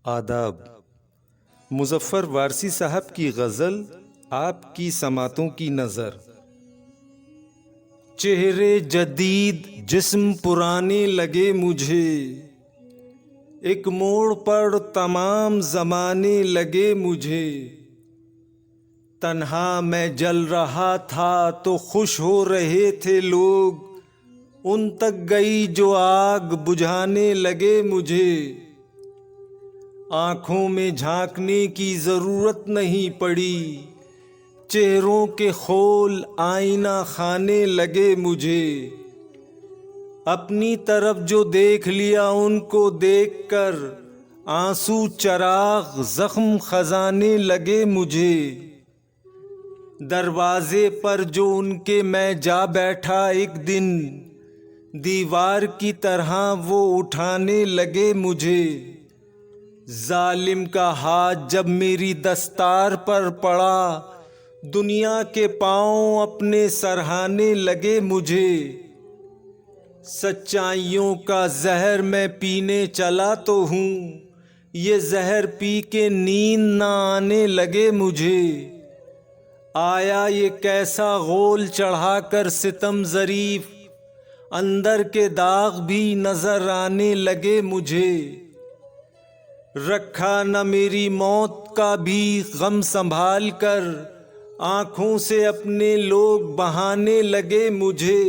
आदाब। मुज़फ़्फ़र वारसी साहब की गज़ल आपकी समातों की नज़र। चेहरे जदीद जिस्म पुराने लगे मुझे, एक मोड़ पर तमाम ज़माने लगे मुझे। तन्हा मैं जल रहा था तो खुश हो रहे थे लोग, उन तक गई जो आग बुझाने लगे मुझे। आँखों में झांकने की ज़रूरत नहीं पड़ी, चेहरों के खोल आईना खाने लगे मुझे। अपनी तरफ जो देख लिया उनको देखकर आंसू चराग जख्म खजाने लगे मुझे। दरवाजे पर जो उनके मैं जा बैठा एक दिन, दीवार की तरह वो उठाने लगे मुझे। जालिम का हाथ जब मेरी दस्तार पर पड़ा, दुनिया के पांव अपने सरहाने लगे मुझे। सच्चाइयों का जहर मैं पीने चला तो हूँ, ये जहर पी के नींद ना आने लगे मुझे। आया ये कैसा गोल चढ़ाकर सितम ज़रीफ, अंदर के दाग भी नजर आने लगे मुझे। रखा न मेरी मौत का भी गम संभाल कर, आँखों से अपने लोग बहाने लगे मुझे।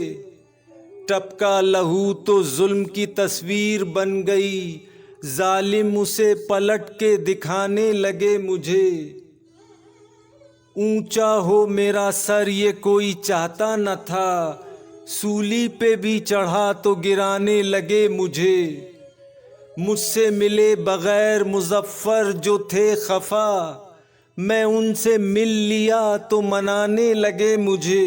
टपका लहू तो जुल्म की तस्वीर बन गई, जालिम उसे पलट के दिखाने लगे मुझे। ऊंचा हो मेरा सर ये कोई चाहता न था, सूली पे भी चढ़ा तो गिराने लगे मुझे। मुझसे मिले बगैर मुज़फ़्फ़र जो थे खफा, मैं उनसे मिल लिया तो मनाने लगे मुझे।